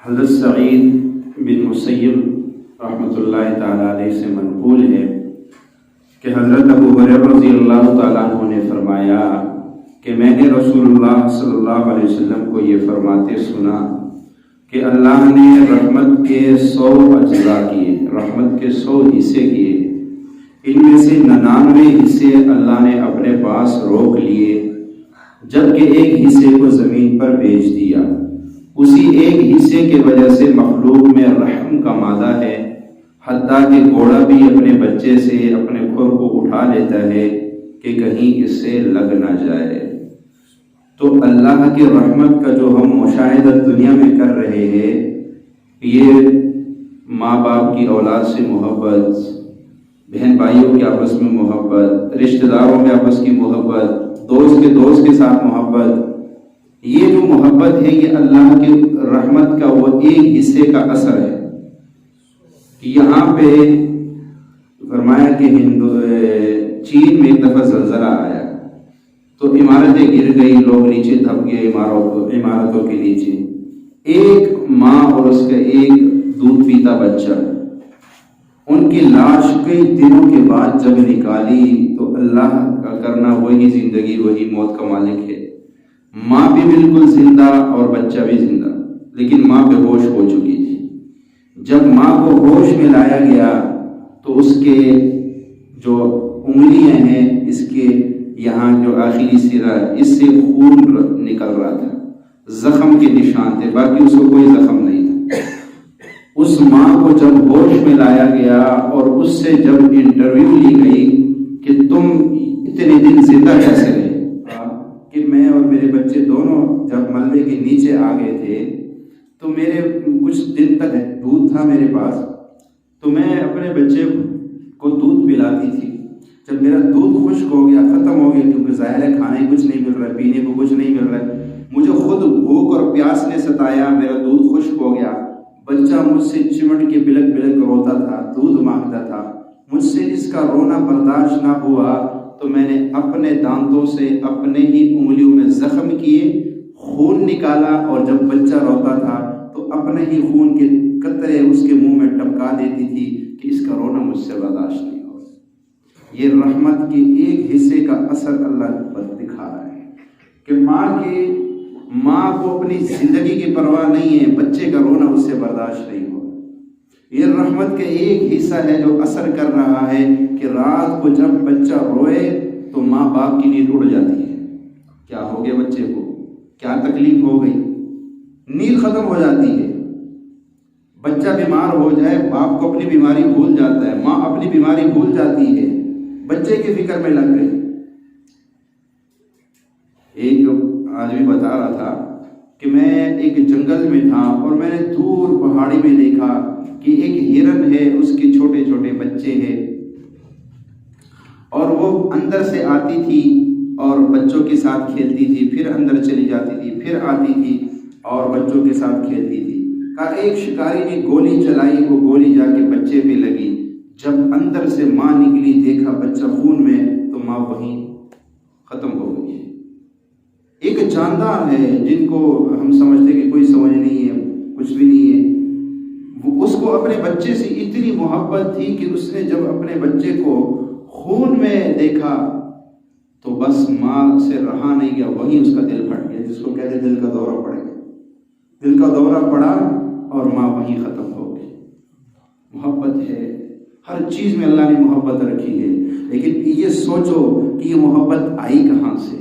حضرت سعید بن مسیب رحمۃ اللہ تعالیٰ علیہ سے منقول ہے کہ حضرت ابو ہریرہ رضی اللہ تعالیٰ عنہ نے فرمایا کہ میں نے رسول اللہ صلی اللہ علیہ وسلم کو یہ فرماتے سنا کہ اللہ نے رحمت کے 100 اجزاء کیے، رحمت کے 100 حصے کیے، ان میں سے 99 حصے اللہ نے اپنے پاس روک لیے، جبکہ ایک حصے کو زمین پر بھیج دیا۔ اسی ایک حصے کی وجہ سے مخلوق میں رحم کا مادہ ہے، حتیٰ کہ گھوڑا بھی اپنے بچے سے اپنے کھر کو اٹھا لیتا ہے کہ کہیں اس سے لگ نہ جائے۔ تو اللہ کی رحمت کا جو ہم مشاہدہ دنیا میں کر رہے ہیں، یہ ماں باپ کی اولاد سے محبت، بہن بھائیوں کے آپس میں محبت، رشتہ داروں میں آپس کی محبت، دوست کے ساتھ محبت، یہ جو محبت ہے یہ اللہ کی رحمت کا وہ ایک حصے کا اثر ہے۔ یہاں پہ فرمایا کہ چین میں ایک دفعہ زلزلہ آیا تو عمارتیں گر گئی، لوگ نیچے دھپ گئے عمارتوں کے نیچے۔ ایک ماں اور اس کا ایک دودھ پیتا بچہ، ان کی لاش کئی دنوں کے بعد جب نکالی تو اللہ کا کرنا وہی زندگی وہی موت کا مالک ہے۔ ماں بھی بالکل زندہ اور بچہ بھی زندہ، لیکن ماں بے ہوش ہو چکی تھی۔ جب ماں کو ہوش میں لایا گیا تو اس کے جو انگلیاں ہیں، اس کے یہاں جو آخری سرا، اس سے خون نکل رہا تھا، زخم کے نشان تھے، باقی اس کو کوئی زخم نہیں تھا۔ اس ماں کو جب ہوش میں لایا گیا اور اس سے جب انٹرویو لی گئی کہ تم اتنے دن زندہ کیسے رہے، کہ میں اور میرے بچے دونوں جب ملبے کے نیچے آ گئے تھے تو میرے کچھ دن تک دودھ تھا میرے پاس، تو میں اپنے بچے کو دودھ پلاتی تھی۔ جب میرا دودھ خشک ہو گیا، ختم ہو گیا، کیونکہ ظاہر ہے کھانے کچھ نہیں مل رہا ہے، پینے کو کچھ نہیں مل رہا ہے، مجھے خود بھوک اور پیاس نے ستایا، میرا دودھ خشک ہو گیا، بچہ مجھ سے چمٹ کے بلک بلک روتا تھا، دودھ مانگتا تھا، مجھ سے اس کا رونا برداشت نہ ہوا تو میں نے اپنے دانتوں سے اپنے ہی انگلیوں میں زخم کیے، خون نکالا، اور جب بچہ روتا تھا تو اپنے ہی خون کے قطرے اس کے منہ میں ٹپکا دیتی تھی کہ اس کا رونا مجھ سے برداشت نہیں ہو۔ یہ رحمت کے ایک حصے کا اثر اللہ پر دکھا رہا ہے کہ ماں کو اپنی زندگی کی پرواہ نہیں ہے، بچے کا رونا اس سے برداشت نہیں ہو۔ یہ رحمت کا ایک حصہ ہے جو اثر کر رہا ہے کہ رات کو جب بچہ روئے تو ماں باپ کی نیند اڑ جاتی ہے، کیا ہو گیا بچے کو، کیا تکلیف ہو گئی، نیند ختم ہو جاتی ہے۔ بچہ بیمار ہو جائے، باپ کو اپنی بیماری بھول جاتا ہے، ماں اپنی بیماری بھول جاتی ہے، بچے کی فکر میں لگ گئی۔ ایک آدمی بتا رہا تھا کہ میں ایک جنگل میں تھا اور میں نے دور پہاڑی میں دیکھا کہ ایک ہرن ہے، اس کے چھوٹے چھوٹے بچے ہیں، اور وہ اندر سے آتی تھی اور بچوں کے ساتھ کھیلتی تھی، پھر اندر چلی جاتی تھی، پھر آتی تھی اور بچوں کے ساتھ کھیلتی تھی۔ کہا ایک شکاری نے گولی چلائی، وہ گولی جا کے بچے پہ لگی، جب اندر سے ماں نکلی دیکھا بچہ خون میں تو ماں وہیں ختم ہو گئی۔ ایک جاندار ہے جن کو ہم سمجھتے کہ کوئی سمجھ نہیں ہے، کچھ بھی نہیں ہے، اس کو اپنے بچے سے اتنی محبت تھی کہ اس نے جب اپنے بچے کو خون میں دیکھا تو بس ماں سے رہا نہیں گیا، وہیں اس کا دل پھٹ گیا، جس کو کہتے دل کا دورہ پڑ گیا، دل کا دورہ پڑا اور ماں وہیں ختم ہو گئی۔ محبت ہے، ہر چیز میں اللہ نے محبت رکھی ہے، لیکن یہ سوچو کہ یہ محبت آئی کہاں سے؟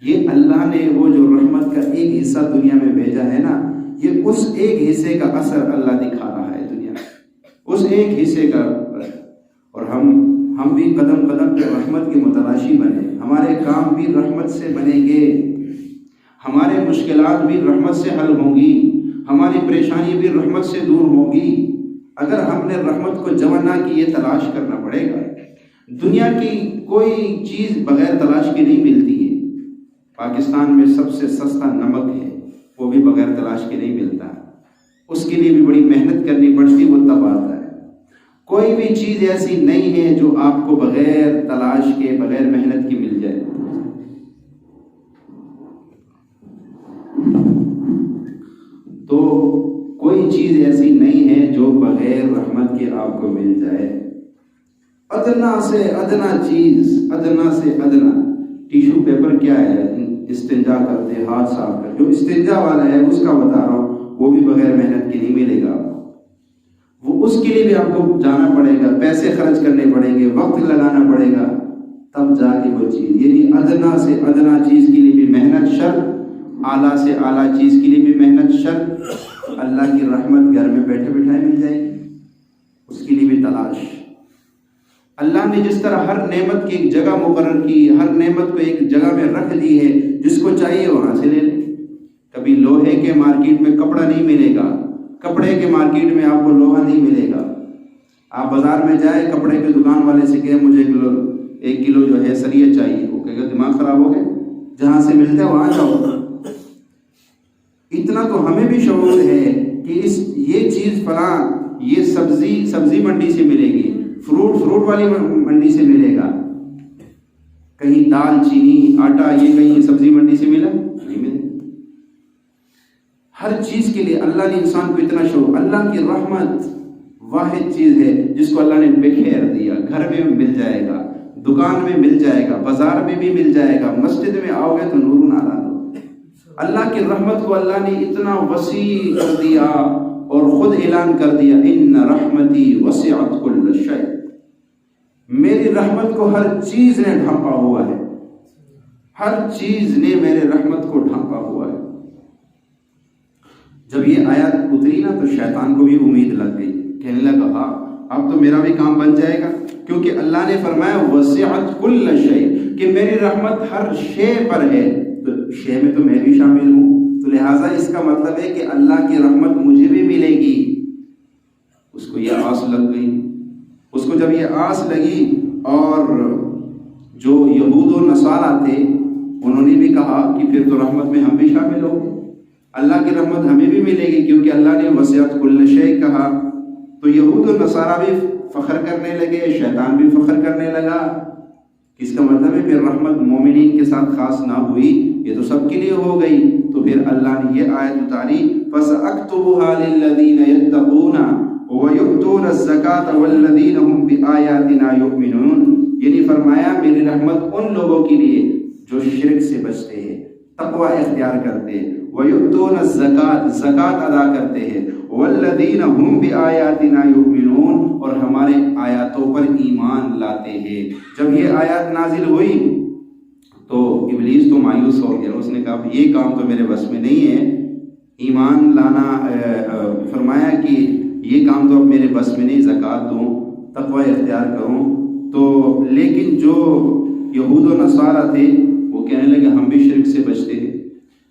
یہ اللہ نے وہ جو رحمت کا ایک حصہ دنیا میں بھیجا ہے نا، یہ اس ایک حصے کا اثر اللہ دکھا رہا ہے دنیا میں، اس ایک حصے کا۔ اور ہم بھی قدم قدم پہ رحمت کے متلاشی بنے، ہمارے کام بھی رحمت سے بنیں گے، ہمارے مشکلات بھی رحمت سے حل ہوں گی، ہماری پریشانی بھی رحمت سے دور ہوگی۔ اگر ہم نے رحمت کو جمع نہ کی، یہ تلاش کرنا پڑے گا۔ دنیا کی کوئی چیز بغیر تلاش کے نہیں ملتی ہے۔ پاکستان میں سب سے سستا نمک ہے، وہ بھی بغیر تلاش کے نہیں ملتا، اس کے لیے بھی بڑی محنت کرنی پڑتی، وہ تب آتا ہے۔ کوئی بھی چیز ایسی نہیں ہے جو آپ کو بغیر تلاش کے، بغیر محنت کی مل جائے۔ تو چیز ایسی نہیں ہے جو بغیر رحمت کے آپ کو مل جائے۔ ادنا سے ادنا چیز، ادنا سے ادنا ٹیشو پیپر کیا ہے، استنجا کرتے ہاتھ صاف کر، جو استنجا والا ہے اس کا بتا رہا ہوں، وہ بھی بغیر محنت کے نہیں ملے گا، وہ اس کے لیے بھی آپ کو جانا پڑے گا، پیسے خرچ کرنے پڑیں گے، وقت لگانا پڑے گا، تب جا کے وہ چیز، یعنی ادنا سے ادنا چیز کے لیے بھی محنت شرط، اعلیٰ سے اعلیٰ چیز کے لیے بھی محنت شرط۔ اللہ کی رحمت گھر میں بیٹھے بٹھائے مل جائے گی، اس کے لیے بھی تلاش۔ اللہ نے جس طرح ہر نعمت کی ایک جگہ مقرر کی، ہر نعمت کو ایک جگہ میں رکھ دی ہے، جس کو چاہیے وہاں سے لے لے۔ کبھی لوہے کے مارکیٹ میں کپڑا نہیں ملے گا، کپڑے کے مارکیٹ میں آپ کو لوہا نہیں ملے گا۔ آپ بازار میں جائے، کپڑے کے دکان والے سے کہے مجھے 1 کلو جو ہے سریہ چاہیے، وہ کہے گا دماغ خراب ہو گئے، جہاں سے ملتا ہے وہاں جاؤ۔ اتنا تو ہمیں بھی شعور ہے کہ یہ چیز فلاں، یہ سبزی منڈی سے ملے گی، فروٹ والی منڈی سے ملے گا، کہیں دال چینی آٹا یہ کہیں سبزی منڈی سے ملا نہیں ملے۔ ہر چیز کے لیے اللہ نے انسان کو اتنا شعور، اللہ کی رحمت واحد چیز ہے جس کو اللہ نے بکھیر دیا، گھر میں مل جائے گا، دکان میں مل جائے گا، بازار میں بھی مل جائے گا، مسجد میں آؤ گے تو نور نہ دو۔ اللہ کی رحمت کو اللہ نے اتنا وسیع کر دیا اور خود اعلان کر دیا، ان رحمتی وسعت کل شیء، میری رحمت کو ہر چیز نے ڈھانپا ہوا ہے، ہر چیز نے میرے رحمت کو ڈھانپا ہوا ہے۔ جب یہ آیات اتری نا تو شیطان کو بھی امید لگ گئی، کہنے لگا ہاں اب تو میرا بھی کام بن جائے گا، کیونکہ اللہ نے فرمایا وسعت کل شیء، کہ میری رحمت ہر شے پر ہے، تو شے میں تو میں بھی شامل ہوں، تو لہٰذا اس کا مطلب ہے کہ اللہ کی رحمت مجھے بھی ملے گی۔ اس کو یہ آس لگ گئی، اس کو جب یہ آس لگی، اور جو یہود و نصارہ تھے انہوں نے بھی کہا کہ پھر تو رحمت میں ہم بھی شامل ہوں گے، اللہ کی رحمت ہمیں بھی ملے گی، کیونکہ اللہ نے وسعت کل شیء کہا۔ تو یہود و نصارہ بھی فخر کرنے لگے، شیطان بھی فخر کرنے لگا۔ اس کا مطلب ہے پھر رحمت مومنین کے ساتھ خاص نہ ہوئی، یہ تو سب کے لیے ہو گئی۔ تو پھر اللہ نے یہ آیت اتاری، فَسَأَكْتُبُهَا لِلَّذِينَ يَتَّقُونَ وَيُؤْتُونَ الزَّكَاةَ وَالَّذِينَ هُمْ بِآيَاتِنَا يُؤْمِنُونَ، یعنی فرمایا میری رحمت ان لوگوں کے لیے جو شرک سے بچتے ہیں، تقوی اختیار کرتے ہیں، وَيُؤْتُونَ الزَّكَاةَ زکات ادا کرتے ہیں، وَالَّذِينَ هُمْ بِآيَاتِنَا يُؤْمِنُونَ، اور ہمارے آیاتوں پر ایمان لاتے ہیں۔ جب یہ آیات نازل ہوئی تو ابلیس تو مایوس ہو گیا، اس نے کہا یہ کام تو میرے بس میں نہیں ہے، ایمان لانا، فرمایا کہ یہ کام تو اب میرے بس میں نہیں، زکوٰۃ دوں، تقوی اختیار کروں۔ تو لیکن جو یہود و نصارہ تھے وہ کہنے لگے ہم بھی شرک سے بچتے ہیں،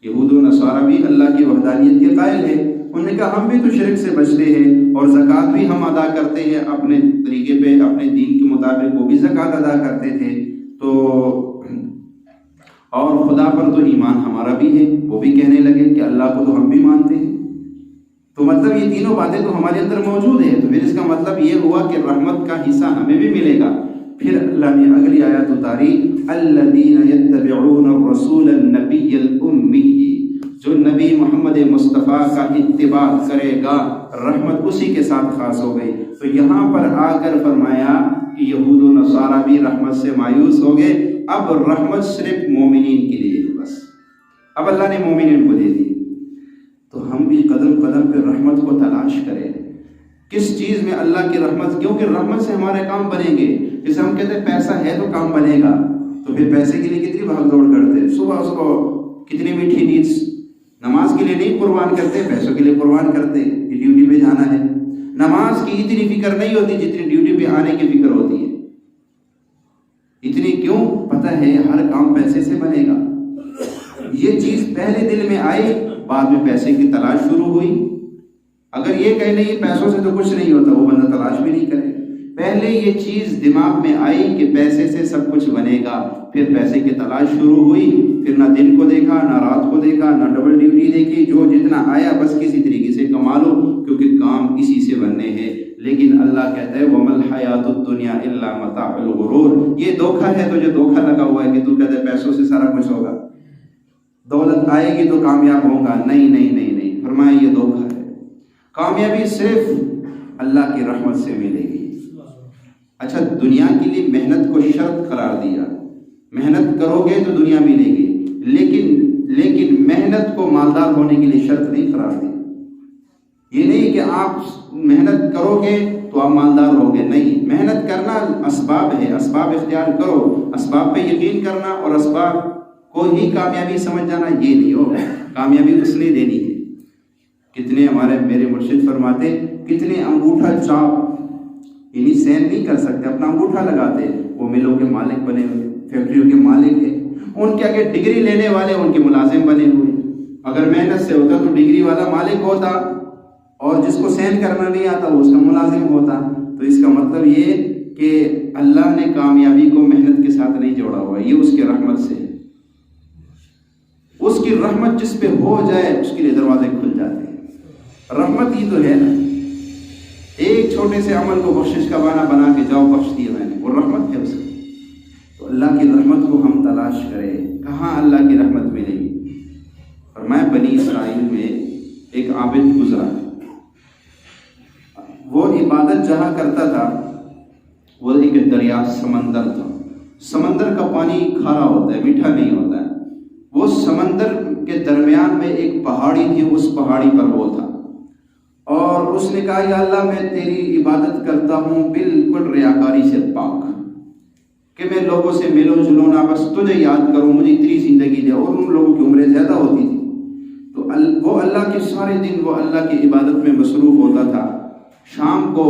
یہود و نصارہ بھی اللہ کی وحدانیت کے قائل ہیں، انہوں نے کہا ہم بھی تو شرک سے بچتے ہیں، اور زکوٰۃ بھی ہم ادا کرتے ہیں اپنے طریقے پہ، اپنے دین کے مطابق وہ بھی زکوٰۃ ادا کرتے تھے، تو اور خدا پر تو ایمان ہمارا بھی ہے، وہ بھی کہنے لگے کہ اللہ کو تو ہم بھی مانتے ہیں۔ تو مطلب یہ تینوں باتیں تو ہمارے اندر موجود ہیں، تو پھر اس کا مطلب یہ ہوا کہ رحمت کا حصہ ہمیں بھی ملے گا۔ پھر اللہ نے اگلی آیت اتاری، الذین یتبعون الرسول النبی الامی، جو نبی محمد مصطفیٰ کا اتباع کرے گا رحمت اسی کے ساتھ خاص ہو گئی۔ تو یہاں پر آ کر فرمایا کہ یہود و نصارہ بھی رحمت سے مایوس ہو گئے، اب رحمت صرف مومنین کے لیے ہے، بس اب اللہ نے مومنین کو دے دی۔ تو ہم بھی قدم قدم پہ رحمت کو تلاش کریں، کس چیز میں اللہ کی رحمت، کیونکہ رحمت سے ہمارے کام بنیں گے۔ جیسے ہم کہتے ہیں پیسہ ہے تو کام بنے گا، تو پھر پیسے کے لیے کتنی بھاگ دوڑ کرتے ہیں، صبح صبح کتنی میٹھی نیند، نماز کے لیے نہیں قربان کرتے، پیسوں کے لیے قربان کرتے کہ ڈیوٹی پہ جانا ہے۔ نماز کی اتنی فکر نہیں ہوتی جتنی ڈیوٹی پہ آنے کی فکر ہوتی ہے۔ اتنی کیوں؟ پتہ ہے ہر کام پیسے سے بنے گا، یہ چیز پہلے دل میں آئی، بعد میں پیسے کی تلاش شروع ہوئی۔ اگر یہ کہے نہیں پیسوں سے تو کچھ نہیں ہوتا، وہ بندہ تلاش بھی نہیں کرے۔ پہلے یہ چیز دماغ میں آئی کہ پیسے سے سب کچھ بنے گا، پھر پیسے کی تلاش شروع ہوئی، پھر نہ دن کو دیکھا، نہ رات کو دیکھا، نہ ڈبل ڈیوٹی دیکھی، جو جتنا آیا بس کسی طریقے سے کما لو، کیونکہ کام اسی سے بننے ہیں۔ لیکن اللہ کہتا ہے وَمَا الْحَيَاةُ الدُّنْيَا إِلَّا مَتَاعُ الْغُرُورِ، یہ دھوکہ ہے تجھے دھوکہ لگا ہوا ہے کہ تو کہتے پیسوں سے سارا کچھ ہوگا، دولت آئے گی تو کامیاب ہوگا، نہیں نہیں نہیں نہیں، فرمایا یہ دھوکہ ہے۔ کامیابی صرف اللہ کی رحمت سے ملے گی۔ اچھا، دنیا کے لیے محنت کو شرط قرار دیا، محنت کرو گے تو دنیا ملے گی، لیکن محنت کو مالدار ہونے کے لیے شرط نہیں قرار دی۔ یہ نہیں کہ آپ محنت کرو گے تو آپ مالدار ہوگے، نہیں، محنت کرنا اسباب ہے، اسباب اختیار کرو، اسباب پہ یقین کرنا اور اسباب کو ہی کامیابی سمجھ جانا یہ نہیں ہوگا۔ کامیابی اس نے دینی ہے۔ کتنے میرے مرشد فرماتے، کتنے انگوٹھا چاپ یعنی سین نہیں کر سکتے، اپنا انگوٹھا لگاتے، وہ ملوں کے مالک بنے ہوئے، فیکٹریوں کے مالک ہیں، ان کے آگے ڈگری لینے والے ان کے ملازم بنے ہوئے۔ اگر محنت سے ہوتا تو ڈگری والا مالک ہوتا، اور جس کو سین کرنا نہیں آتا وہ اس کا ملازم ہوتا۔ تو اس کا مطلب یہ کہ اللہ نے کامیابی کو محنت کے ساتھ نہیں جوڑا ہوا، یہ اس کی رحمت سے ہے۔ اس کی رحمت جس پہ ہو جائے اس کے لیے دروازے کھل جاتے ہیں۔ رحمت ہی تو ہے نا، ایک چھوٹے سے عمل کو بخشش کا بہانہ بنا کے جاؤ بخش دیا میں نے، وہ رحمت ہے اس کی۔ تو اللہ کی رحمت کو ہم تلاش کریں، کہاں اللہ کی رحمت ملے گی؟ فرمایا بنی اسرائیل میں ایک عابد گزرا، وہ عبادت جہاں کرتا تھا وہ ایک دریا سمندر تھا۔ سمندر کا پانی کھارا ہوتا ہے، میٹھا نہیں ہوتا ہے۔ وہ سمندر کے درمیان میں ایک پہاڑی تھی، اس پہاڑی پر وہ تھا، اور اس نے کہا یا اللہ میں تیری عبادت کرتا ہوں بالکل ریاکاری سے پاک، کہ میں لوگوں سے ملو جلو نہ، بس تجھے یاد کروں، مجھے اتنی زندگی دے۔ اور ان لوگوں کی عمریں زیادہ ہوتی تھی، تو وہ اللہ کے سارے دن وہ اللہ کی عبادت میں مصروف ہوتا تھا۔ شام کو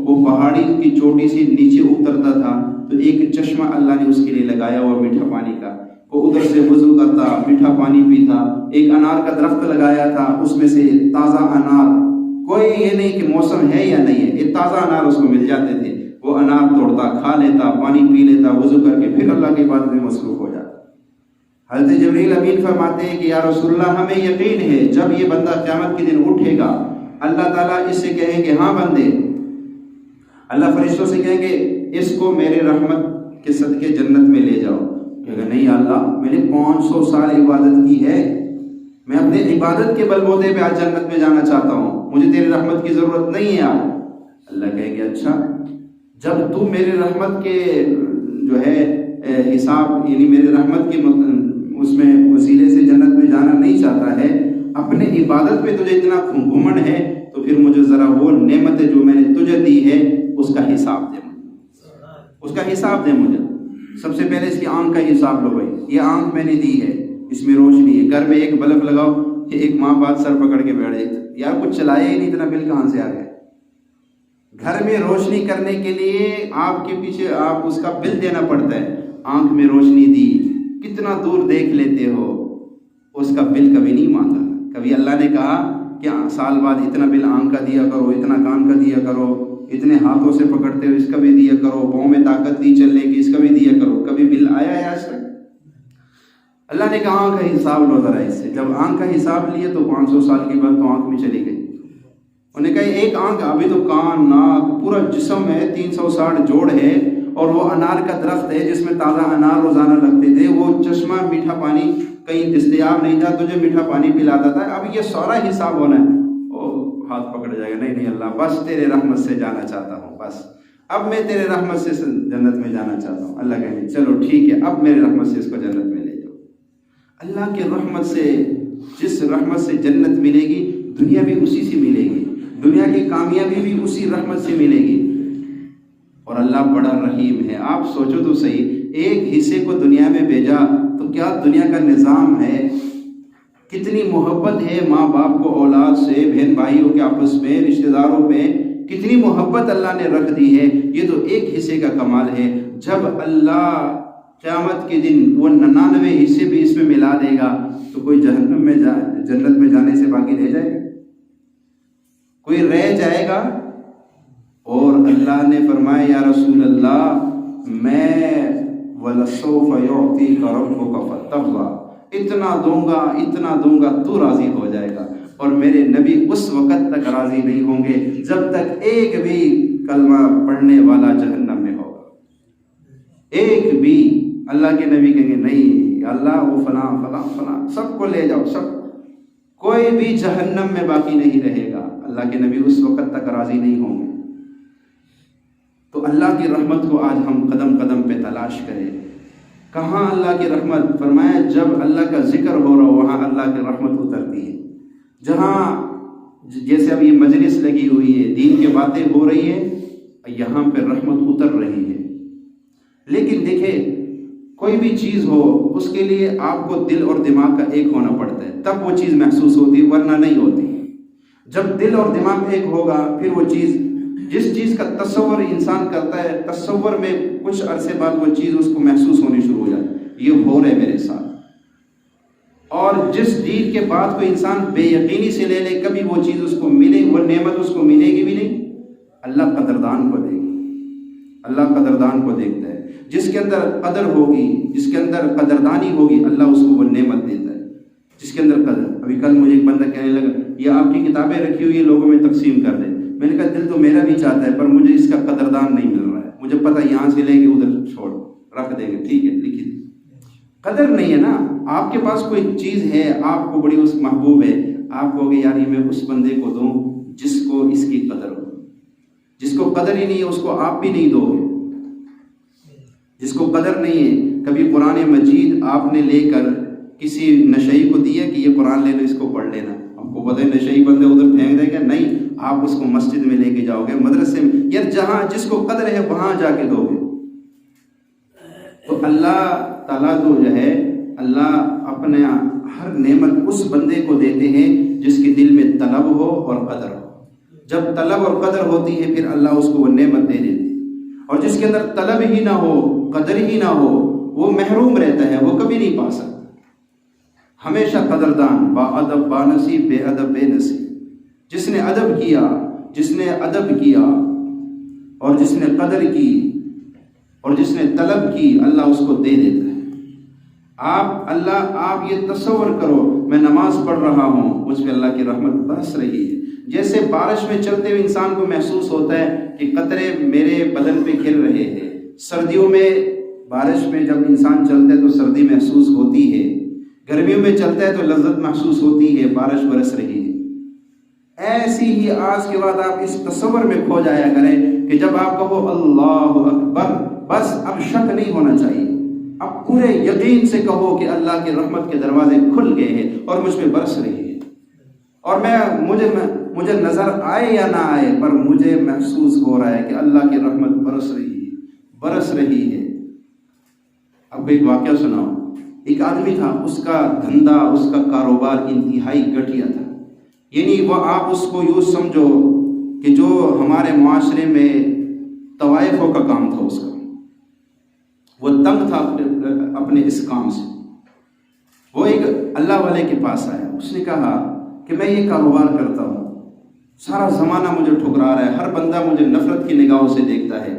وہ پہاڑی کی چوٹی سے نیچے اترتا تھا تو ایک چشمہ اللہ نے اس کے لیے لگایا ہوا میٹھا پانی کا، وہ ادھر سے وضو کرتا، میٹھا پانی پیتا۔ ایک انار کا درخت لگایا تھا، اس میں سے تازہ انار، کوئی یہ نہیں کہ موسم ہے یا نہیں ہے، یہ تازہ انار اس کو مل جاتے تھے، وہ انار توڑتا، کھا لیتا، پانی پی لیتا، وضو کر کے پھر اللہ کی عبادت میں مصروف ہو جاتا۔ حضرت جبریل امین فرماتے ہیں کہ یا رسول اللہ ہمیں یقین ہے جب یہ بندہ قیامت کے دن اٹھے گا، اللہ تعالیٰ اس سے کہیں گے ہاں بندے، اللہ فرشتوں سے کہیں گے اس کو میرے رحمت کے صدقے جنت میں لے جاؤ۔ کہے گا نہیں اللہ، میں نے 500 سال عبادت کی ہے، میں اپنے عبادت کے بلبوتے پہ آج جنت میں جانا چاہتا ہوں، مجھے تیری رحمت کی ضرورت نہیں ہے آج۔ اللہ کہے گے اچھا، جب تو میرے رحمت کے جو ہے حساب یعنی میرے رحمت کے اس میں وسیلے سے جنت میں جانا نہیں چاہتا ہے، اپنے عبادت پہ تجھے اتنا گھمنڈ ہے، تو پھر مجھے ذرا وہ نعمتیں جو میں نے تجھے دی ہے اس کا حساب دے، اس کا حساب دے مجھے۔ سب سے پہلے اس کی آنکھ کا حساب لو بھائی، یہ آنکھ میں نے دی ہے، اس میں روشنی ہے، گھر میں ایک بلب لگاؤ کہ ایک ماں باپ سر پکڑ کے بیٹھ جائے، یار کچھ چلایا ہی نہیں، اتنا بل کہاں سے آ گیا؟ گھر میں روشنی کرنے کے لیے آپ کے پیچھے آپ اس کا بل دینا پڑتا ہے۔ آنکھ میں روشنی دی، کتنا دور دیکھ لیتے ہو، اس کا بل کبھی نہیں مانگا۔ کبھی اللہ نے کہا کہ سال بعد اتنا بل آنکھ کا دیا کرو، اتنا کان کا دیا کرو، اتنے ہاتھوں سے پکڑتے ہو اس کا بھی دیا کرو، پاؤں میں طاقت دی چلنے کی اس کا بھی دیا کرو، کبھی بل آیا ہے آج تک؟ اللہ نے کہا آنکھ کا حساب لو ذرا اس سے۔ جب آنکھ کا حساب لیے تو 500 سال کی بات تو آنکھ میں چلی گئی۔ انہوں نے کہا ایک آنکھ، ابھی تو کان، ناک، پورا جسم ہے، 360 جوڑ ہے، اور وہ انار کا درخت ہے جس میں تازہ انار روزانہ لگتے تھے، وہ چشمہ میٹھا پانی کہیں دستیاب نہیں تھا، تجھے میٹھا پانی پلاتا تھا، اب یہ سارا حساب ہونا ہے۔ وہ ہاتھ پکڑ جائے گا، نہیں نہیں اللہ، بس تیرے رحمت سے جانا چاہتا ہوں، بس اب میں تیرے رحمت سے جنت میں جانا چاہتا ہوں۔ اللہ کہے چلو ٹھیک ہے، اب میرے رحمت سے اس کو جنت میں لے جاؤ۔ اللہ کی رحمت سے، جس رحمت سے جنت ملے گی، دنیا بھی اسی سے ملے گی، دنیا کی کامیابی بھی اسی رحمت سے ملے گی۔ اور اللہ بڑا رحیم ہے، آپ سوچو تو صحیح، ایک حصے کو دنیا میں بھیجا تو کیا دنیا کا نظام ہے، کتنی محبت ہے ماں باپ کو اولاد سے، بہن بھائیوں کے آپس میں، رشتہ داروں میں کتنی محبت اللہ نے رکھ دی ہے، یہ تو ایک حصے کا کمال ہے۔ جب اللہ قیامت کے دن وہ 99 حصے بھی اس میں ملا دے گا تو کوئی جہنم میں جنت میں جانے سے باقی رہ جائے گا؟ کوئی رہ جائے گا؟ اور اللہ نے فرمایا یا رسول اللہ میں وَلَسَوْفَ يُعْطِيكَ رَبُّكَ فَتَرْضَىٰ، اتنا دوں گا تو راضی ہو جائے گا۔ اور میرے نبی اس وقت تک راضی نہیں ہوں گے جب تک ایک بھی کلمہ پڑھنے والا جہنم میں ہوگا، ایک بھی۔ اللہ کے نبی کہیں گے نہیں اللہ، وہ فلاں فلاں فلاں سب کو لے جاؤ، سب، کوئی بھی جہنم میں باقی نہیں رہے گا۔ اللہ کے نبی اس وقت تک راضی نہیں ہوں گے۔ تو اللہ کی رحمت کو آج ہم قدم قدم پہ تلاش کریں۔ کہاں اللہ کی رحمت؟ فرمایا جب اللہ کا ذکر ہو رہا ہو وہاں اللہ کی رحمت اترتی ہے۔ جہاں جیسے اب یہ مجلس لگی ہوئی ہے، دین کی باتیں ہو رہی ہے، یہاں پہ رحمت اتر رہی ہے۔ لیکن دیکھیں کوئی بھی چیز ہو اس کے لیے آپ کو دل اور دماغ کا ایک ہونا پڑتا ہے، تب وہ چیز محسوس ہوتی ہے، ورنہ نہیں ہوتی۔ جب دل اور دماغ ایک ہوگا پھر وہ چیز، جس چیز کا تصور انسان کرتا ہے، تصور میں کچھ عرصے بعد وہ چیز اس کو محسوس ہونی شروع ہو جاتی ہے۔ یہ ہو رہا ہے میرے ساتھ۔ اور جس چیز کے بعد کوئی انسان بے یقینی سے لے لے، کبھی وہ چیز اس کو ملے، وہ نعمت اس کو ملے گی بھی نہیں۔ اللہ قدردان کو دے گی، اللہ قدردان کو دیکھتا ہے۔ جس کے اندر قدر ہوگی، جس کے اندر قدردانی ہوگی، اللہ اس کو وہ نعمت دیتا ہے جس کے اندر قدر۔ ابھی کل مجھے ایک بندہ کہنے لگا یہ آپ کی کتابیں رکھی ہوئی ہے، لوگوں میں تقسیم کر دیں۔ میں نے کہا دل تو میرا بھی چاہتا ہے، پر مجھے اس کا قدردان نہیں مل رہا ہے۔ مجھے پتہ یہاں سے لے کے ادھر چھوڑ رکھ دیں گے، ٹھیک ہے لکھی قدر نہیں ہے نا۔ آپ کے پاس کوئی چیز ہے، آپ کو بڑی اس محبوب ہے، آپ کو کہ یار یہ میں اس بندے کو دوں جس کو اس کی قدر ہو۔ جس کو قدر ہی نہیں ہے اس کو آپ بھی نہیں دو گے۔ جس کو قدر نہیں ہے، کبھی قرآن مجید آپ نے لے کر کسی نشئی کو دیا کہ یہ قرآن لے لو، اس کو پڑھ لینا، آپ کو پتہ ہے نشئی بندے ادھر پھینک دے گا؟ نہیں، آپ اس کو مسجد میں لے کے جاؤ گے، مدرسے میں، یا جہاں جس کو قدر ہے وہاں جا کے دو گے۔ تو اللہ تعالیٰ تو جو ہے، اللہ اپنے ہر نعمت اس بندے کو دیتے ہیں جس کے دل میں طلب ہو اور قدر ہو۔ جب طلب اور قدر ہوتی ہے پھر اللہ اس کو وہ نعمت دے دیتی ہے۔ اور جس کے اندر طلب ہی نہ ہو، قدر ہی نہ ہو، وہ محروم رہتا ہے، وہ کبھی نہیں پا سکتا۔ ہمیشہ قدردان، با ادب با نصیب، بے ادب بے نصیب۔ جس نے ادب کیا، جس نے ادب کیا اور جس نے قدر کی اور جس نے طلب کی، اللہ اس کو دے دیتا ہے۔ آپ یہ تصور کرو، میں نماز پڑھ رہا ہوں، مجھ پہ اللہ کی رحمت برس رہی ہے۔ جیسے بارش میں چلتے ہوئے انسان کو محسوس ہوتا ہے کہ قطرے میرے بدن پہ گر رہے ہیں۔ سردیوں میں بارش میں جب انسان چلتا ہے تو سردی محسوس ہوتی ہے، گرمیوں میں چلتا ہے تو لذت محسوس ہوتی ہے، بارش برس رہی ہے۔ ایسی ہی آج کے بعد آپ اس تصور میں کھو جایا کریں کہ جب آپ کہو اللہ اکبر، بس اب شک نہیں ہونا چاہیے، اب پورے یقین سے کہو کہ اللہ کے رحمت کے دروازے کھل گئے ہیں اور مجھ پہ برس رہی ہے۔ اور مجھے نظر آئے یا نہ آئے، پر مجھے محسوس ہو رہا ہے کہ اللہ کی رحمت برس رہی ہے۔ اب ایک واقعہ سناؤ۔ ایک آدمی تھا، اس کا دھندا، اس کا کاروبار انتہائی گھٹیا تھا، یعنی وہ آپ اس کو یوں سمجھو کہ جو ہمارے معاشرے میں طوائفوں کا کام تھا، اس کا وہ تنگ تھا اپنے اس کام سے۔ وہ ایک اللہ والے کے پاس آیا، اس نے کہا کہ میں یہ کاروبار کرتا ہوں، سارا زمانہ مجھے ٹھکرا رہا ہے، ہر بندہ مجھے نفرت کی نگاہوں سے دیکھتا ہے،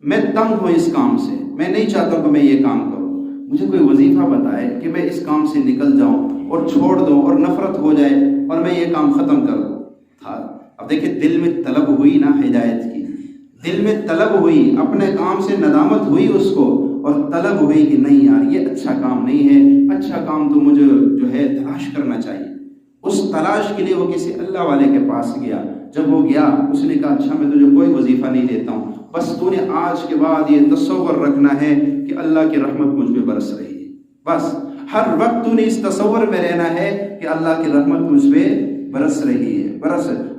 میں تنگ ہوں اس کام سے، میں نہیں چاہتا کہ میں یہ کام کروں، مجھے کوئی وظیفہ بتائے کہ میں اس کام سے نکل جاؤں اور چھوڑ دوں اور نفرت ہو جائے اور میں یہ کام ختم کر دوں۔ اب دیکھیں دل میں طلب ہوئی نا ہدایت کی، دل میں طلب ہوئی، اپنے کام سے ندامت ہوئی اس کو، اور طلب ہوئی کہ نہیں یار یہ اچھا کام نہیں ہے، اچھا کام تو مجھے جو ہے تلاش کرنا چاہیے۔ اس تلاش کے لیے وہ کسی اللہ والے کے پاس گیا۔ جب وہ گیا اس نے کہا اچھا میں تجھے کوئی وظیفہ نہیں دیتا ہوں، بس تو نے آج کے بعد یہ تصور رکھنا ہے کہ اللہ کی رحمت مجھ پہ برس رہی ہے، بس ہر وقت تو نے اس تصور میں رہنا ہے کہ اللہ کی رحمت مجھ پہ برس رہی ہے،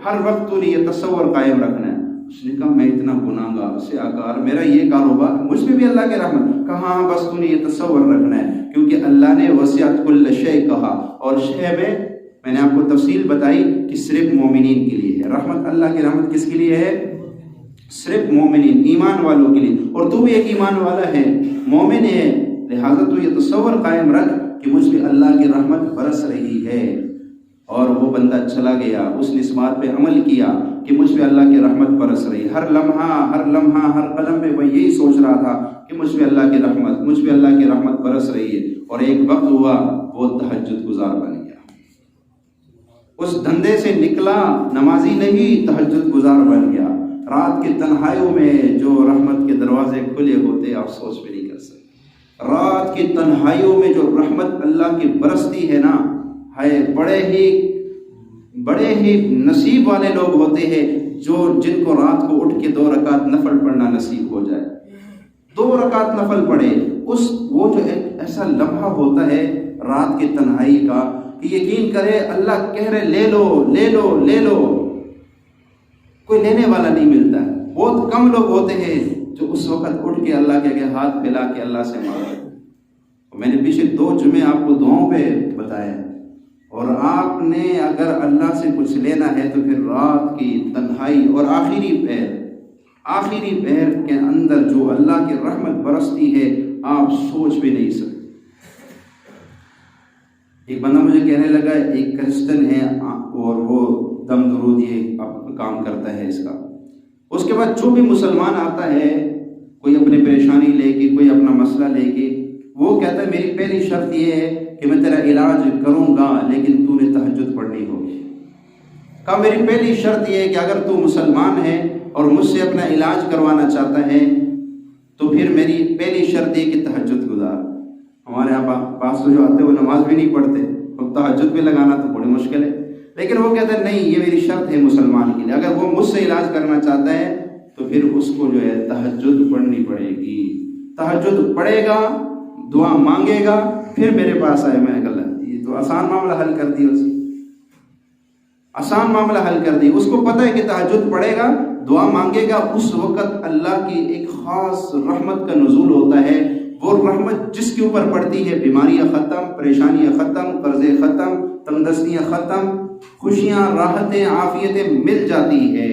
ہر وقت تو نے یہ تصور قائم رکھنا ہے۔ اس نے کہا میں اتنا گناہگار سیاکار، میرا یہ کاروبار، مجھ پہ بھی اللہ کی رحمت؟ کہا ہاں بس تو نے یہ تصور رکھنا ہے، کیونکہ اللہ نے وسعت کل شیء کہا، اور شے میں نے آپ کو تفصیل بتائی کہ صرف مومنین کے لیے ہے رحمت۔ اللہ کی رحمت کس کے لیے ہے؟ صرف مومنین، ایمان والوں کے لیے، اور تو بھی ایک ایمان والا ہے، مومن ہے، لہذا تو یہ تصور قائم رکھ کہ مجھ پہ اللہ کی رحمت برس رہی ہے۔ اور وہ بندہ چلا گیا، اس نے اس بات پہ عمل کیا کہ مجھ پہ اللہ کی رحمت برس رہی ہے۔ ہر لمحہ ہر قدم پہ وہ یہی سوچ رہا تھا کہ مجھ پہ اللہ کی رحمت، مجھ پہ اللہ کی رحمت برس رہی ہے۔ اور ایک وقت ہوا وہ تہجد گزار بن گیا، اس دھندے سے نکلا، نمازی نہیں تہجد گزار بن گیا۔ رات کی تنہائیوں میں جو رحمت کے دروازے کھلے ہوتے آپ سوچ بھی نہیں کر سکتے۔ رات کی تنہائیوں میں جو رحمت اللہ کی برستی ہے نا، ہے بڑے ہی نصیب والے لوگ ہوتے ہیں جن کو رات کو اٹھ کے 2 رکعت نفل پڑھنا نصیب ہو جائے، 2 رکعت نفل پڑھے۔ وہ جو ایک ایسا لمحہ ہوتا ہے رات کی تنہائی کا کہ یقین کرے اللہ کہہ رہے لے لو لے لو لے لو، کوئی لینے والا نہیں ملتا ہے۔ بہت کم لوگ ہوتے ہیں جو اس وقت اٹھ کے اللہ کے آگے ہاتھ پھیلا کے اللہ سے مانگتے۔ میں نے پیچھے 2 جمعے آپ کو دعاؤں پہ بتایا، اور آپ نے اگر اللہ سے کچھ لینا ہے تو پھر رات کی تنہائی اور آخری پہر کے اندر جو اللہ کی رحمت برستی ہے آپ سوچ بھی نہیں سکتے۔ ایک بندہ مجھے کہنے لگا، ایک کرسچن ہے اور وہ دم درود یہ کام کرتا ہے اس کا، اس کے بعد جو بھی مسلمان آتا ہے کوئی اپنی پریشانی لے کے، کوئی اپنا مسئلہ لے کے، وہ کہتا ہے میری پہلی شرط یہ ہے کہ میں تیرا علاج کروں گا لیکن تو نے تہجد پڑھنی ہوگی۔ کہا میری پہلی شرط یہ ہے کہ اگر تو مسلمان ہے اور مجھ سے اپنا علاج کروانا چاہتا ہے تو پھر میری پہلی شرط یہ کہ تہجد گزار۔ ہمارے یہاں پاس تو جو آتے وہ نماز بھی نہیں پڑھتے، اور تہجد بھی لگانا تو بڑی مشکل ہے، لیکن وہ کہتے ہیں نہیں یہ میری شرط ہے مسلمان کے لیے، اگر وہ مجھ سے علاج کرنا چاہتا ہے تو پھر اس کو جو ہے تہجد پڑھنی پڑے گی، تہجد پڑھے گا، دعا مانگے گا، پھر میرے پاس آئے۔ میں نے کہا یہ تو آسان معاملہ حل کر دیا، آسان معاملہ حل کر دی۔ اس کو پتہ ہے کہ تہجد پڑھے گا، دعا مانگے گا، اس وقت اللہ کی ایک خاص رحمت کا نزول ہوتا ہے۔ وہ رحمت جس کے اوپر پڑتی ہے بیماریاں ختم، پریشانیاں ختم، قرضے ختم، تنگدستیاں ختم، خوشیاں، راحتیں، عافیتیں مل جاتی ہے۔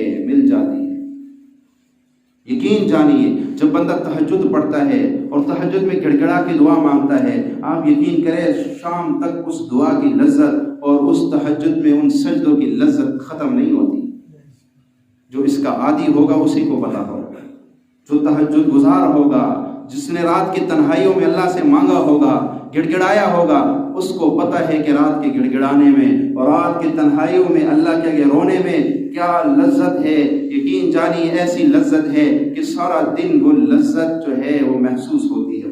یقین جانیے جب بندہ تہجد پڑھتا ہے اور تہجد میں گڑ گڑا کے دعا مانگتا ہے، آپ یقین کریں شام تک اس دعا کی لذت اور اس تہجد میں ان سجدوں کی لذت ختم نہیں ہوتی۔ جو اس کا عادی ہوگا اسی کو پتا ہوگا، جو تہجد گزار ہوگا، جس نے رات کی تنہائیوں میں اللہ سے مانگا ہوگا، گڑ گڑایا ہوگا، اس کو پتا ہے کہ رات کے گڑ گڑانے میں اور رات کی تنہائیوں میں اللہ کے آگے رونے میں کیا لذت ہے۔ یقین جانی ایسی لذت ہے کہ سارا دن وہ لذت جو ہے وہ محسوس ہوتی ہے۔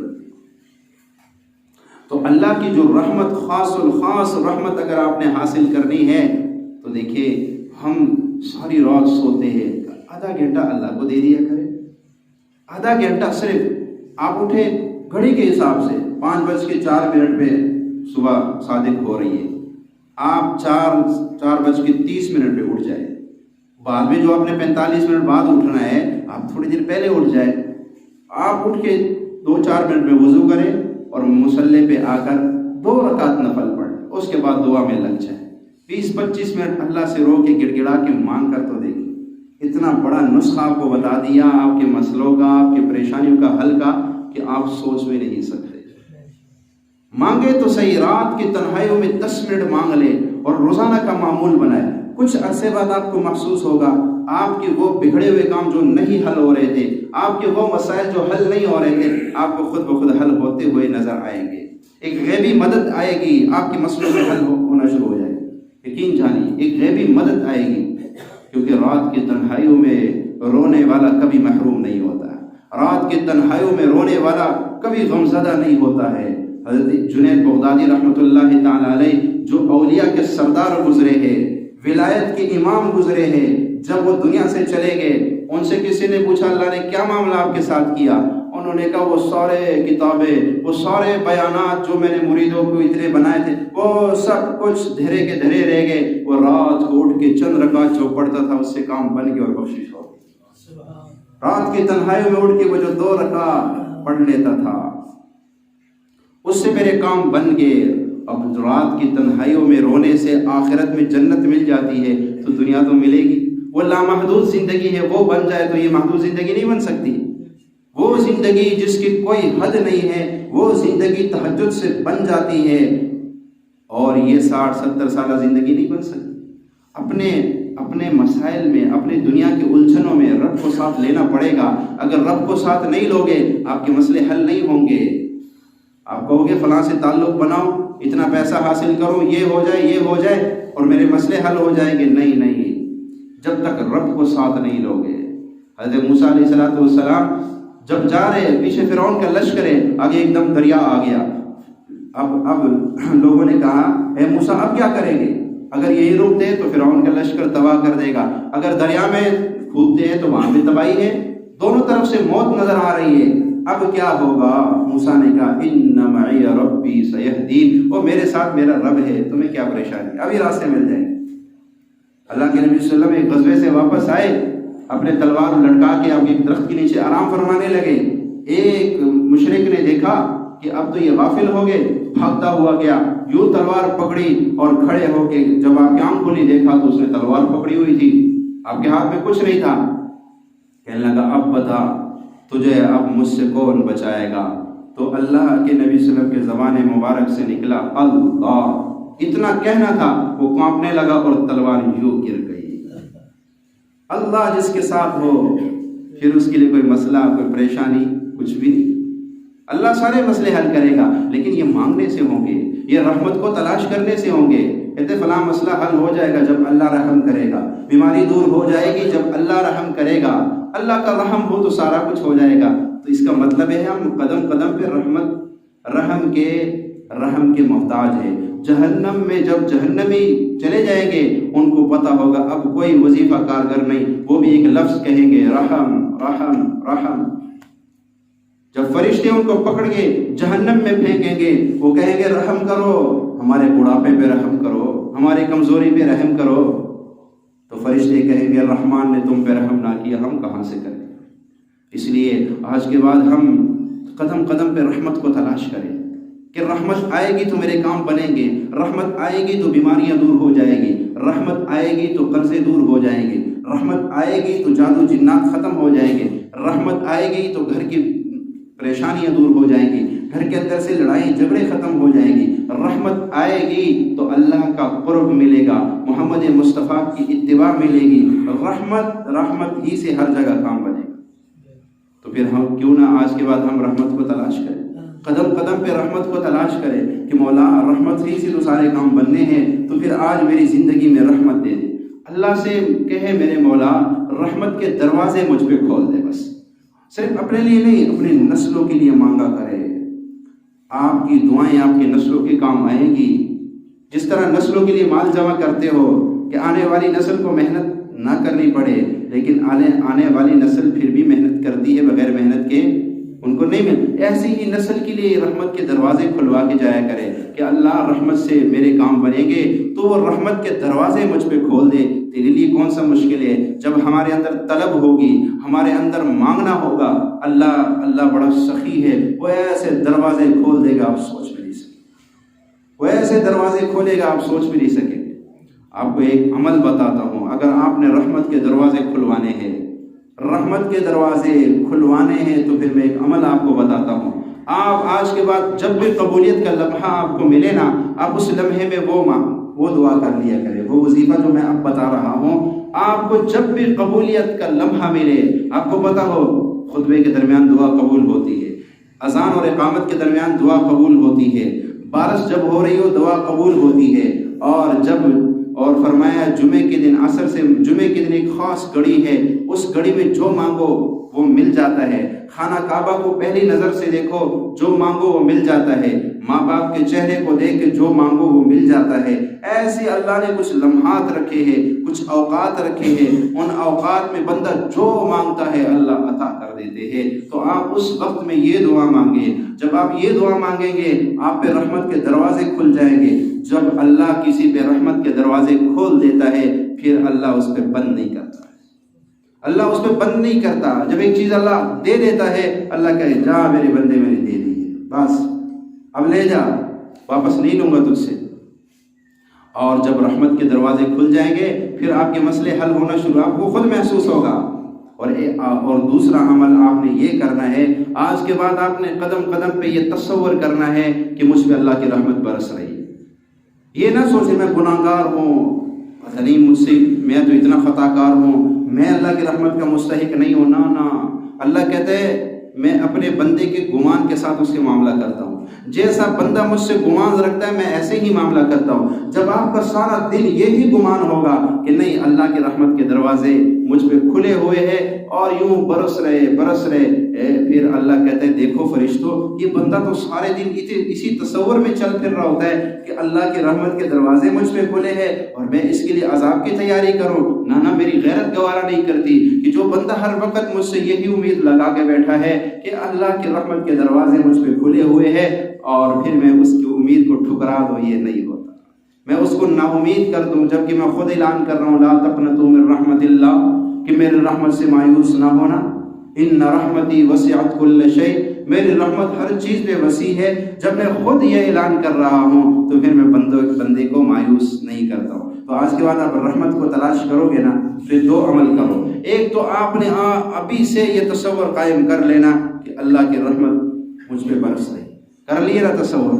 تو اللہ کی جو رحمت، خاص الخاص رحمت اگر آپ نے حاصل کرنی ہے تو دیکھیے ہم ساری رات سوتے ہیں، آدھا گھنٹہ اللہ کو دے دیا کرے، آدھا گھنٹہ صرف۔ آپ اٹھے گھڑی کے حساب سے 5:04 پہ صبح صادق ہو رہی ہے، آپ 4:30 پہ اٹھ جائے۔ بعد میں جو آپ نے 45 منٹ بعد اٹھنا ہے آپ تھوڑی دیر پہلے اٹھ جائے۔ آپ اٹھ کے 2-4 منٹ میں وضو کریں اور مصلی پہ آ کر 2 رکعت نفل پڑھیں، اس کے بعد دعا میں لگ جائیں۔ 20-25 منٹ اللہ سے رو کے گڑ گڑا کے مانگ کر تو دیکھیں، اتنا بڑا نسخہ آپ کو بتا دیا آپ کے مسئلوں کا، آپ کی پریشانیوں کا حل کا کہ آپ سوچ بھی نہیں سکتے۔ مانگے تو صحیح، رات کی تنہائیوں میں 10 منٹ مانگ لے اور روزانہ کا معمول بنائے۔ کچھ عرصے بعد آپ کو محسوس ہوگا آپ کے وہ بگڑے ہوئے کام جو نہیں حل ہو رہے تھے، آپ کے وہ مسائل جو حل نہیں ہو رہے تھے، آپ کو خود بخود حل ہوتے ہوئے نظر آئیں گے۔ ایک غیبی مدد آئے گی، آپ کے مسئلوں میں حل ہونا شروع ہو جائے گا۔ یقین جانیے ایک غیبی مدد آئے گی، کیونکہ رات کی تنہائیوں میں رونے والا کبھی محروم نہیں ہوتا، رات کی تنہائیوں میں رونے والا کبھی غمزدہ نہیں ہوتا ہے۔ حضرت جنید بغدادی رحمۃ اللہ تعالی علیہ جو اولیاء کے سردار گزرے ہیں، ولایت کے امام گزرے ہیں، جب وہ دنیا سے چلے گئے ان سے کسی نے پوچھا اللہ نے کیا معاملہ آپ کے ساتھ کیا؟ انہوں نے کہا وہ سارے کتابیں، وہ سارے بیانات جو میں نے مریدوں کو اتنے بنائے تھے وہ سب کچھ دھرے کے دھرے رہ گئے۔ وہ رات کو اٹھ کے چند رکعت جو پڑھتا تھا اس سے کام بن گیا اور بخشش ہو گئی۔ رات کی تنہائیوں میں اٹھ کے وہ جو 2 رکعت پڑھ لیتا تھا اس سے میرے کام بن گئے۔ اب رات کی تنہائیوں میں رونے سے آخرت میں جنت مل جاتی ہے تو دنیا تو ملے گی۔ وہ لامحدود زندگی ہے، وہ بن جائے تو یہ محدود زندگی نہیں بن سکتی۔ وہ زندگی جس کی کوئی حد نہیں ہے وہ زندگی تہجد سے بن جاتی ہے، اور یہ 60-70 سالہ زندگی نہیں بن سکتی۔ اپنے مسائل میں، اپنی دنیا کی الجھنوں میں رب کو ساتھ لینا پڑے گا۔ اگر رب کو ساتھ نہیں لوگے آپ کے مسئلے حل نہیں ہوں گے۔ آپ کہو گے فلاں سے تعلق بناؤ، اتنا پیسہ حاصل کرو، یہ ہو جائے اور میرے مسئلے حل ہو جائیں گے۔ نہیں، جب تک رب کو ساتھ نہیں لوگے۔ حضرت موسیٰ علیہ السلام جب جا رہے، پیچھے فرعون کا لشکر ہے، آگے ایک دم دریا آ گیا۔ اب لوگوں نے کہا اے موسیٰ اب کیا کریں گے؟ اگر یہی رکتے تو فرعون کا لشکر تباہ کر دے گا، اگر دریا میں کودتے ہیں تو وہاں بھی تباہی ہے، دونوں طرف سے موت نظر آ رہی ہے، اب کیا ہوگا؟ موسیٰ نے کہا ان معی ربی سیہدین، وہ میرے ساتھ میرا رب ہے، تمہیں کیا پریشانی، ابھی راستے مل جائیں گے۔ اللہ کے نبی صلی اللہ علیہ وسلم ایک غزوے سے واپس آئے، اپنے تلوار لٹکا کے اب ایک درخت کے نیچے آرام فرمانے لگے، ایک مشرک نے دیکھا کہ اب تو یہ غافل ہو گئے، بھاگتا ہوا گیا، یوں تلوار پکڑی اور کھڑے ہو کے جب آپ کی آنکھ کھلی دیکھا تو اس نے تلوار پکڑی ہوئی تھی، آپ کے ہاتھ میں کچھ نہیں تھا۔ کہنے لگا اب بتا تجھے اب مجھ سے کون بچائے گا؟ تو اللہ کے نبی صلی اللہ علیہ وسلم کے زبان مبارک سے نکلا اللہ، اتنا کہنا تھا وہ کانپنے لگا اور تلوار یوں گر گئی۔ اللہ جس کے ساتھ ہو پھر اس کے لیے کوئی مسئلہ کوئی پریشانی کچھ بھی نہیں، اللہ سارے مسئلے حل کرے گا، لیکن یہ مانگنے سے ہوں گے، یہ رحمت کو تلاش کرنے سے ہوں گے۔ کہتے فلاں مسئلہ حل ہو جائے گا جب اللہ رحم کرے گا، بیماری دور ہو جائے گی جب اللہ رحم کرے گا، اللہ کا رحم ہو تو سارا کچھ ہو جائے گا۔ تو اس کا مطلب ہے ہم قدم قدم پہ رحم کے محتاج ہیں۔ جہنم میں جب جہنمی چلے جائیں گے ان کو پتہ ہوگا اب کوئی وظیفہ کارگر نہیں، وہ بھی ایک لفظ کہیں گے رحم رحم رحم۔ جب فرشتے ان کو پکڑ کے جہنم میں پھینکیں گے وہ کہیں گے رحم کرو، ہمارے بڑھاپے پہ رحم کرو، ہماری کمزوری پہ رحم کرو، تو فرشتے کہیں گے رحمان نے تم پہ رحم نہ کیا ہم کہاں سے کریں۔ اس لیے آج کے بعد ہم قدم قدم پہ رحمت کو تلاش کریں کہ رحمت آئے گی تو میرے کام بنیں گے، رحمت آئے گی تو بیماریاں دور ہو جائیں گی، رحمت آئے گی تو قرضے دور ہو جائیں گے، رحمت آئے گی تو جادو جنات ختم ہو جائیں گے، رحمت آئے گی تو گھر کی پریشانیاں دور ہو جائیں گی، گھر کے اندر سے لڑائی جھگڑے ختم ہو جائیں گی، رحمت آئے گی تو اللہ کا قرب ملے گا، محمد مصطفیٰ کی اتباع ملے گی، رحمت ہی سے ہر جگہ کام بنے گا۔ تو پھر ہم کیوں نہ آج کے بعد ہم رحمت کو تلاش کریں، قدم قدم پہ رحمت کو تلاش کریں کہ مولا رحمت ہی سے تو سارے کام بننے ہیں، تو پھر آج میری زندگی میں رحمت دے دے۔ اللہ سے کہے میرے مولا رحمت کے دروازے مجھ پہ کھول دے، بس صرف اپنے لیے نہیں اپنے نسلوں کے لیے مانگا کرے۔ آپ کی دعائیں آپ کے نسلوں کے کام آئیں گی، جس طرح نسلوں کے لیے مال جمع کرتے ہو کہ آنے والی نسل کو محنت نہ کرنی پڑے، لیکن آنے والی نسل پھر بھی محنت کرتی ہے، بغیر محنت کے ان کو نہیں مل، ایسی ہی نسل کے لیے رحمت کے دروازے کھلوا کے جایا کرے کہ اللہ رحمت سے میرے کام بنیں گے تو وہ رحمت کے دروازے مجھ پہ کھول دے۔ تیرے لیے کون سا مشکل ہے؟ جب ہمارے اندر طلب ہوگی، ہمارے اندر مانگنا ہوگا، اللہ بڑا سخی ہے، وہ ایسے دروازے کھول دے گا آپ سوچ بھی نہیں سکیں، وہ ایسے دروازے کھولے گا آپ سوچ بھی نہیں سکیں۔ آپ کو ایک عمل بتاتا ہوں، اگر آپ نے رحمت کے دروازے کھلوانے ہیں، رحمت کے دروازے کھلوانے ہیں تو پھر میں ایک عمل آپ کو بتاتا ہوں۔ آپ آج کے بعد جب بھی قبولیت کا لمحہ آپ کو ملے نا، آپ اس لمحے میں وہ دعا کر لیا کرے، وہ وظیفہ جو میں اب بتا رہا ہوں، آپ کو جب بھی قبولیت کا لمحہ ملے، آپ کو پتا ہو خطبے کے درمیان دعا قبول ہوتی ہے، اذان اور اقامت کے درمیان دعا قبول ہوتی ہے، بارش جب ہو رہی ہو دعا قبول ہوتی ہے، اور فرمایا جمعے کے دن عصر سے جمعے کے دن ایک خاص گھڑی ہے، اس گھڑی میں جو مانگو وہ مل جاتا ہے، خانہ کعبہ کو پہلی نظر سے دیکھو جو مانگو وہ مل جاتا ہے، ماں باپ کے چہرے کو دیکھ کے جو مانگو وہ مل جاتا ہے۔ ایسے اللہ نے کچھ لمحات رکھے ہیں، کچھ اوقات رکھے ہیں، ان اوقات میں بندہ جو مانگتا ہے اللہ عطا کر دیتے ہیں۔ تو آپ اس وقت میں یہ دعا مانگیں، جب آپ یہ دعا مانگیں گے آپ پہ رحمت کے دروازے کھل جائیں گے۔ جب اللہ کسی پہ رحمت کے دروازے کھول دیتا ہے پھر اللہ اس پہ بند نہیں کرتا، اللہ اس پہ بند نہیں کرتا۔ جب ایک چیز اللہ دے دیتا ہے اللہ کہے جا میرے بندے میں نے دے دی ہے، بس اب لے جا، واپس نہیں لوں گا تجھ سے۔ اور جب رحمت کے دروازے کھل جائیں گے پھر آپ کے مسئلے حل ہونا شروع، آپ کو خود محسوس ہوگا۔ اور دوسرا عمل آپ نے یہ کرنا ہے، آج کے بعد آپ نے قدم قدم پہ یہ تصور کرنا ہے کہ مجھ پہ اللہ کی رحمت برس رہی ہے۔ یہ نہ سوچے میں گناہگار ہوں، پتہ نہیں مجھ سے میں تو اتنا خطا کار ہوں، میں اللہ کی رحمت کا مستحق نہیں ہوں۔ نہ اللہ کہتے ہے میں اپنے بندے کے گمان کے ساتھ اس سے معاملہ کرتا ہوں، ہوں، جیسا بندہ مجھ سے گمان رکھتا ہے میں ایسے ہی معاملہ کرتا ہوں۔ جب آپ کا سارا دل یہی گمان ہوگا کہ نہیں اللہ کی رحمت کے دروازے مجھ پہ کھلے ہوئے ہیں اور یوں برس رہے، پھر اللہ کہتے ہیں دیکھو فرشتوں، یہ بندہ تو سارے دن اسی تصور میں چل پھر رہا ہوتا ہے کہ اللہ کی رحمت کے دروازے مجھ پہ کھلے ہیں اور میں اس کے لیے عذاب کی تیاری کروں۔ نہ میری غیرت گوارا نہیں کرتی کہ جو بندہ ہر وقت مجھ سے یہی امید لگا کے بیٹھا ہے کہ اللہ کی رحمت کے دروازے مجھ پہ کھلے ہوئے ہیں اور پھر میں اس کی امید کو ٹھکرا دوں، یہ نہیں ہوتا۔ میں اس کو نا امید کر دوں، جبکہ میں خود اعلان کر رہا ہوں لا تقنطوا من رحمت اللہ، کہ میری رحمت سے مایوس نہ ہونا۔ ان رحمتی وسعت کل شیء، میری رحمت ہر چیز پہ وسیع ہے۔ جب میں خود یہ اعلان کر رہا ہوں تو پھر میں بندے کو مایوس نہیں کرتا ہوں۔ تو آج کے بعد آپ رحمت کو تلاش کرو گے نا، پھر دو عمل کرو۔ ایک تو آپ نے ابھی سے یہ تصور قائم کر لینا کہ اللہ کی رحمت مجھ پہ برس رہی، کر لیے نا تصور،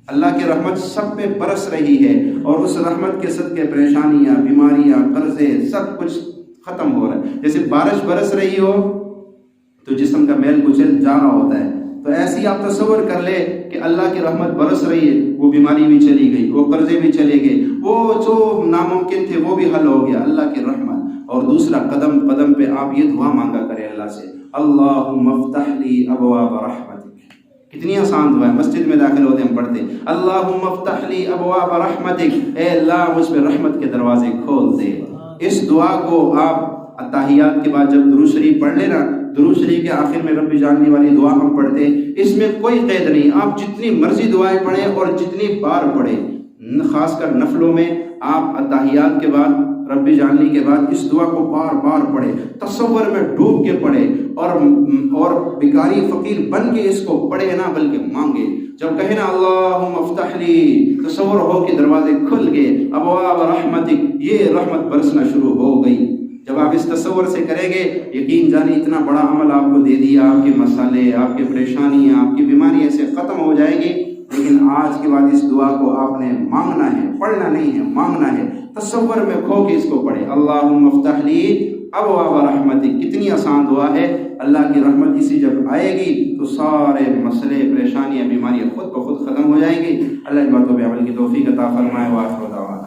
اللہ کی رحمت سب پہ برس رہی ہے اور اس رحمت کے صدقے پریشانیاں، بیماریاں، قرضے سب کچھ ختم ہو رہا ہے۔ جیسے بارش برس رہی ہو تو جسم کا میل کچل جا رہا ہوتا ہے، تو ایسی آپ تصور کر لے کہ اللہ کی رحمت برس رہی ہے، وہ بیماری بھی چلی گئی، وہ قرضے بھی چلے گئے، وہ جو ناممکن تھے وہ بھی حل ہو گیا، اللہ کی رحمت۔ اور دوسرا قدم قدم پہ آپ یہ دعا مانگا کریں اللہ سے، اللہم افتح لی ابواب رحمتک۔ کتنی آسان دعا ہے، مسجد میں داخل ہوتے ہم پڑھتے اللہم افتح لی ابواب رحمتک، اے اللہ مجھ پہ رحمت کے دروازے کھول دے۔ اس دعا کو آپ اتحیات کے بعد جب درود شریف پڑھ لینا، درود شریف کے آخر میں رب جاننے والی دعا ہم پڑھتے ہیں، اس میں کوئی قید نہیں، آپ جتنی مرضی دعائیں پڑھیں اور جتنی بار پڑھیں، خاص کر نفلوں میں آپ اتحیات کے بعد رب جاننے کے بعد اس دعا کو بار بار پڑھیں، تصور میں ڈوب کے پڑھیں اور بھکاری فقیر بن کے اس کو پڑھے نہ بلکہ مانگے۔ جب کہے نا اللہم افتح لی، تصور ہو کہ دروازے کھل گئے، ابواب رحمتک، یہ رحمت برسنا شروع ہو گئی۔ جب آپ اس تصور سے کریں گے، یقین جانے اتنا بڑا عمل آپ کو دے دیا، آپ کے مسئلے، آپ کی پریشانیاں، آپ کی بیماریاں سے ختم ہو جائے گی۔ لیکن آج کے بعد اس دعا کو آپ نے مانگنا ہے، پڑھنا نہیں ہے، مانگنا ہے، تصور میں کھو کے اس کو پڑھے، اللہم افتح لی ابواب رحمتک۔ کتنی آسان دعا ہے، اللہ کی رحمت اسی جب آئے گی تو سارے مسئلے، پریشانیاں، بیماریاں خود بخود ختم ہو جائیں گی۔ اللہ کی باتوں پہ عمل کی توفیق عطا فرمائے۔ وآخر دعوانا